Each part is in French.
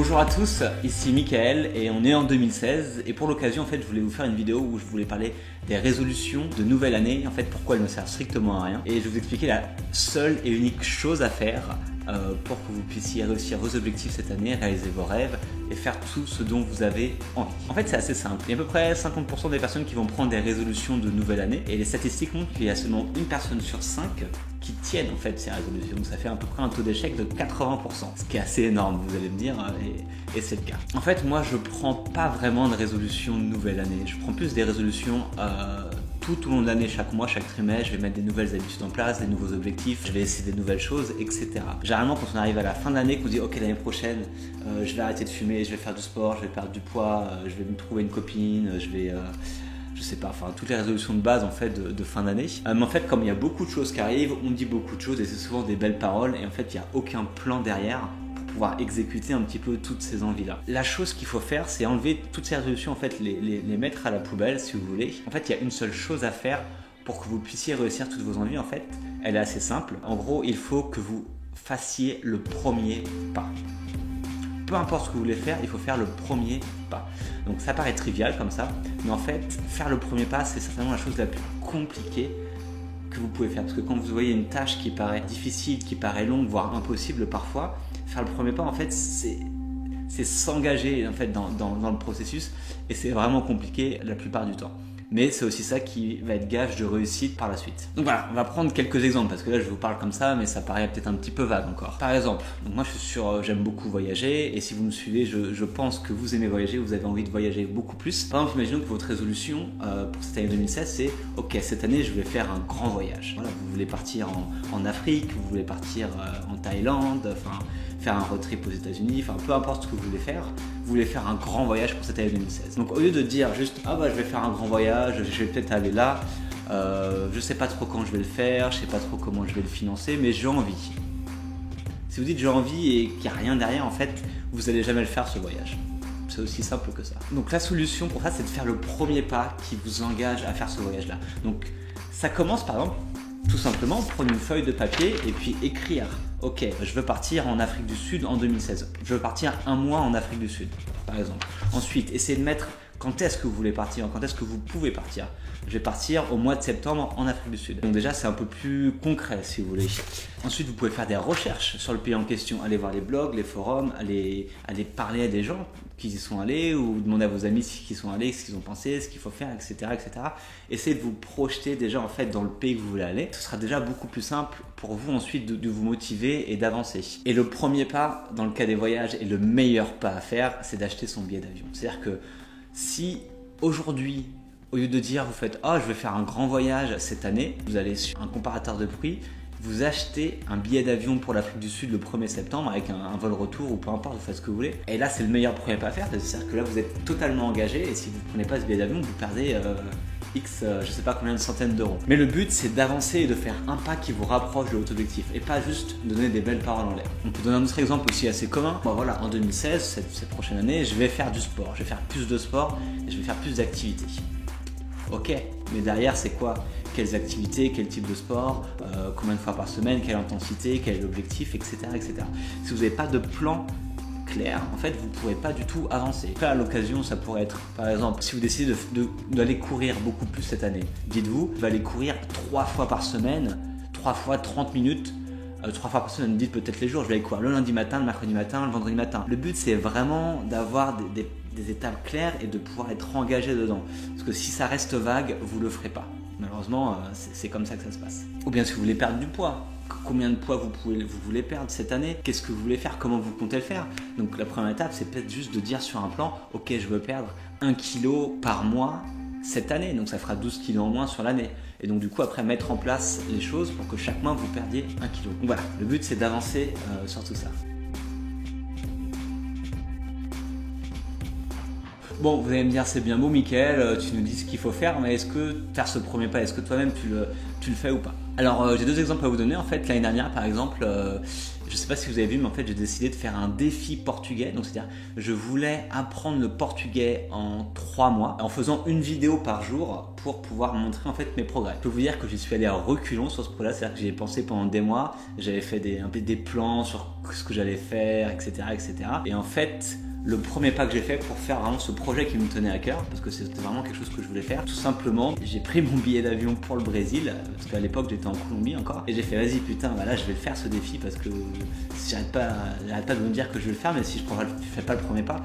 Bonjour à tous, ici Mickaël et on est en 2016 et pour l'occasion en fait je voulais vous faire une vidéo où je voulais parler des résolutions de nouvelle année, en fait pourquoi elles ne servent strictement à rien et je vais vous expliquer la seule et unique chose à faire pour que vous puissiez réussir vos objectifs cette année, réaliser vos rêves et faire tout ce dont vous avez envie. En fait c'est assez simple, il y a à peu près 50% des personnes qui vont prendre des résolutions de nouvelle année et les statistiques montrent qu'il y a seulement une personne sur 5 qui tiennent en fait ces résolutions, donc ça fait à peu près un taux d'échec de 80%, ce qui est assez énorme vous allez me dire et c'est le cas. En fait moi je prends pas vraiment de résolution de nouvelle année, je prends plus des résolutions tout au long de l'année, chaque mois, chaque trimestre, je vais mettre des nouvelles habitudes en place, des nouveaux objectifs, je vais essayer des nouvelles choses, etc. Généralement, quand on arrive à la fin de l'année, qu'on dit ok l'année prochaine, je vais arrêter de fumer, je vais faire du sport, je vais perdre du poids, je vais me trouver une copine, je vais je sais pas, enfin toutes les résolutions de base en fait de fin d'année. Mais en fait, comme il y a beaucoup de choses qui arrivent, on dit beaucoup de choses et c'est souvent des belles paroles et en fait, il n'y a aucun plan derrière pour pouvoir exécuter un petit peu toutes ces envies-là. La chose qu'il faut faire, c'est enlever toutes ces résolutions, en fait, les mettre à la poubelle si vous voulez. En fait, il y a une seule chose à faire pour que vous puissiez réussir toutes vos envies. En fait, elle est assez simple. En gros, il faut que vous fassiez le premier pas. Peu importe ce que vous voulez faire, il faut faire le premier pas. Donc ça paraît trivial comme ça, mais en fait, faire le premier pas, c'est certainement la chose la plus compliquée que vous pouvez faire. Parce que quand vous voyez une tâche qui paraît difficile, qui paraît longue, voire impossible parfois, faire le premier pas, en fait, c'est s'engager en fait, dans le processus et c'est vraiment compliqué la plupart du temps. Mais c'est aussi ça qui va être gage de réussite par la suite. Donc voilà, on va prendre quelques exemples parce que là je vous parle comme ça mais ça paraît peut-être un petit peu vague encore. Par exemple, donc moi j'aime beaucoup voyager et si vous me suivez, je pense que vous aimez voyager, vous avez envie de voyager beaucoup plus. Par exemple, imaginons que votre résolution pour cette année 2016 c'est ok, cette année je vais faire un grand voyage. Voilà, vous voulez partir en Afrique, vous voulez partir en Thaïlande, enfin faire un road trip aux États-Unis, enfin peu importe ce que vous voulez faire, vous voulez faire un grand voyage pour cette année 2016. Donc au lieu de dire juste ah bah je vais faire un grand voyage, je vais peut-être aller là, je sais pas trop quand je vais le faire, je sais pas trop comment je vais le financer, mais j'ai envie. Si vous dites j'ai envie et qu'il n'y a rien derrière, en fait, vous n'allez jamais le faire ce voyage. C'est aussi simple que ça. Donc la solution pour ça, c'est de faire le premier pas qui vous engage à faire ce voyage-là. Donc ça commence par exemple, tout simplement, prendre une feuille de papier et puis écrire. Ok, je veux partir en Afrique du Sud en 2016. Je veux partir un mois en Afrique du Sud, par exemple. Ensuite, essayez de mettre quand est-ce que vous voulez partir, quand est-ce que vous pouvez partir. Je vais partir au mois de septembre en Afrique du Sud. Donc déjà, c'est un peu plus concret si vous voulez. Ensuite, vous pouvez faire des recherches sur le pays en question. Allez voir les blogs, les forums, allez parler à des gens qui y sont allés ou demander à vos amis qui y sont allés, ce qu'ils ont pensé, ce qu'il faut faire, etc., etc. Essayez de vous projeter déjà en fait dans le pays que vous voulez aller. Ce sera déjà beaucoup plus simple pour vous ensuite de vous motiver et d'avancer. Et le premier pas dans le cas des voyages et le meilleur pas à faire, c'est d'acheter son billet d'avion. C'est-à-dire que si aujourd'hui, au lieu de dire vous faites « Oh, je vais faire un grand voyage cette année », vous allez sur un comparateur de prix, vous achetez un billet d'avion pour l'Afrique du Sud le 1er septembre avec un vol retour ou peu importe, vous faites ce que vous voulez. Et là, c'est le meilleur premier pas à faire, c'est-à-dire que là, vous êtes totalement engagé et si vous ne prenez pas ce billet d'avion, vous perdez je sais pas combien de centaines d'euros. Mais le but, c'est d'avancer et de faire un pas qui vous rapproche de votre objectif et pas juste donner des belles paroles en l'air. On peut donner un autre exemple aussi assez commun. Bon voilà, en 2016, cette prochaine année, je vais faire du sport, je vais faire plus de sport et je vais faire plus d'activités. Ok, mais derrière, c'est quoi? Quelles activités, quel type de sport, combien de fois par semaine, quelle intensité, quel est l'objectif, etc., etc. Si vous n'avez pas de plan clair, en fait, vous ne pourrez pas du tout avancer. Là, à l'occasion, ça pourrait être, par exemple, si vous décidez d'aller courir beaucoup plus cette année, dites-vous, vous allez courir 3 fois par semaine, 3 fois 30 minutes, 3 fois par semaine, dites peut-être les jours, je vais aller courir le lundi matin, le mercredi matin, le vendredi matin. Le but, c'est vraiment d'avoir des étapes claires et de pouvoir être engagé dedans. Parce que si ça reste vague, vous ne le ferez pas. Malheureusement, c'est comme ça que ça se passe. Ou bien si vous voulez perdre du poids, combien de poids vous voulez perdre cette année? Qu'est-ce que vous voulez faire? Comment vous comptez le faire? Donc la première étape, c'est peut-être juste de dire sur un plan, ok, je veux perdre 1 kg par mois cette année, donc ça fera 12 kg en moins sur l'année. Et donc du coup, après, mettre en place les choses pour que chaque mois, vous perdiez 1 kg. Donc voilà, le but, c'est d'avancer sur tout ça. Bon, vous allez me dire, c'est bien beau, Mickaël, tu nous dis ce qu'il faut faire, mais est-ce que faire ce premier pas, est-ce que toi-même tu le fais ou pas? Alors, j'ai 2 exemples à vous donner. En fait, l'année dernière, par exemple, Je sais pas si vous avez vu, mais en fait j'ai décidé de faire un défi portugais. Donc c'est-à-dire je voulais apprendre le portugais en 3 mois en faisant une vidéo par jour pour pouvoir montrer en fait mes progrès. Je peux vous dire que j'y suis allé à reculons sur ce projet-là, c'est-à-dire que j'y ai pensé pendant des mois, j'avais fait des plans sur ce que j'allais faire, etc., etc. Et en fait, le premier pas que j'ai fait pour faire vraiment ce projet qui me tenait à cœur, parce que c'était vraiment quelque chose que je voulais faire, tout simplement, j'ai pris mon billet d'avion pour le Brésil, parce qu'à l'époque j'étais en Colombie encore, et j'ai fait vas-y putain, bah là je vais le faire ce défi, parce que j'arrête pas de me dire que je vais le faire, mais si je fais pas le premier pas,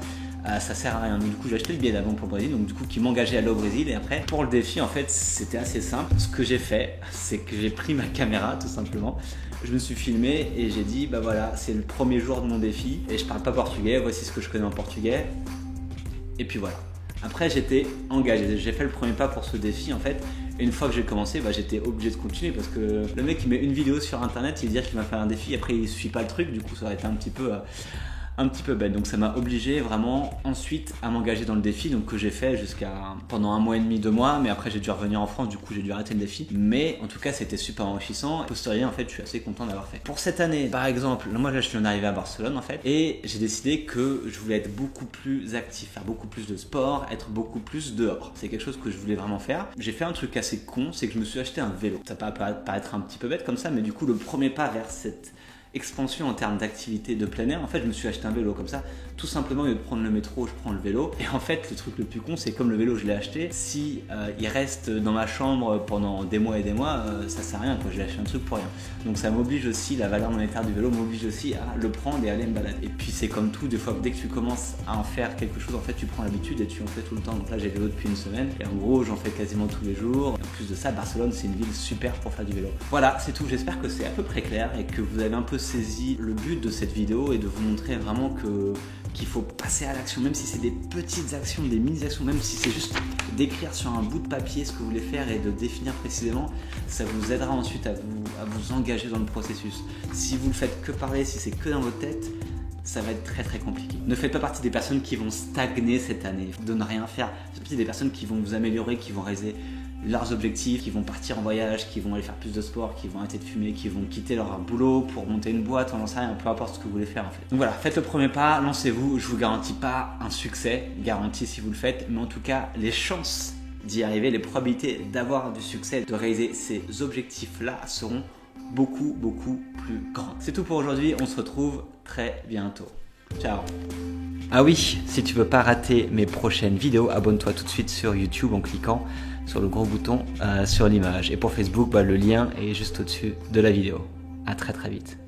ça sert à rien. Donc du coup j'ai acheté le billet d'avion pour le Brésil, donc du coup qui m'engageait à aller au Brésil. Et après pour le défi en fait c'était assez simple. Ce que j'ai fait, c'est que j'ai pris ma caméra tout simplement, je me suis filmé et j'ai dit bah voilà, c'est le premier jour de mon défi et je parle pas portugais, voici ce que je connais en portugais. Et puis voilà. Après j'étais engagé, j'ai fait le premier pas pour ce défi en fait. Et une fois que j'ai commencé, bah, j'étais obligé de continuer parce que le mec il met une vidéo sur internet, il dit qu'il m'a fait un défi, après il suit pas le truc, du coup ça aurait été un petit peu bête. Donc ça m'a obligé vraiment ensuite à m'engager dans le défi, donc que j'ai fait pendant 1 mois et demi, 2 mois, mais après j'ai dû revenir en France, du coup j'ai dû arrêter le défi. Mais en tout cas c'était super enrichissant. Posteriori en fait je suis assez content d'avoir fait. Pour cette année par exemple, moi là je suis arrivé à Barcelone en fait, et j'ai décidé que je voulais être beaucoup plus actif, faire beaucoup plus de sport, être beaucoup plus dehors. C'est quelque chose que je voulais vraiment faire. J'ai fait un truc assez con, c'est que je me suis acheté un vélo. Ça peut paraître un petit peu bête comme ça, mais du coup le premier pas vers cette expansion en termes d'activité de plein air, en fait je me suis acheté un vélo comme ça, tout simplement. Au lieu de prendre le métro, je prends le vélo. Et en fait le truc le plus con, c'est comme le vélo je l'ai acheté, si il reste dans ma chambre pendant des mois et des mois, ça sert à rien quoi, j'ai acheté un truc pour rien. Donc ça m'oblige aussi, la valeur monétaire du vélo m'oblige aussi à le prendre et aller me balader. Et puis c'est comme tout, des fois dès que tu commences à en faire quelque chose, en fait tu prends l'habitude et tu en fais tout le temps. Donc là j'ai le vélo depuis une semaine et en gros j'en fais quasiment tous les jours. Et en plus de ça, Barcelone c'est une ville super pour faire du vélo. Voilà, c'est tout, j'espère que c'est à peu près clair et que vous avez un peu saisi le but de cette vidéo et de vous montrer vraiment qu'il faut passer à l'action, même si c'est des petites actions, des mini-actions, même si c'est juste d'écrire sur un bout de papier ce que vous voulez faire et de définir précisément, ça vous aidera ensuite à vous engager dans le processus. Si vous le faites que parler, si c'est que dans votre tête, ça va être très très compliqué. Ne faites pas partie des personnes qui vont stagner cette année, de ne rien faire. Faites partie des personnes qui vont vous améliorer, qui vont réaliser leurs objectifs, qui vont partir en voyage, qui vont aller faire plus de sport, qui vont arrêter de fumer, qui vont quitter leur boulot pour monter une boîte, on n'en sait rien, peu importe ce que vous voulez faire en fait. Donc voilà, faites le premier pas, lancez-vous. Je vous garantis pas un succès, garanti si vous le faites, mais en tout cas les chances d'y arriver, les probabilités d'avoir du succès, de réaliser ces objectifs-là seront beaucoup plus grandes. C'est tout pour aujourd'hui, on se retrouve très bientôt. Ciao. Ah oui, si tu veux pas rater mes prochaines vidéos, abonne-toi tout de suite sur YouTube en cliquant sur le gros bouton sur l'image. Et pour Facebook, le lien est juste au-dessus de la vidéo. À très vite.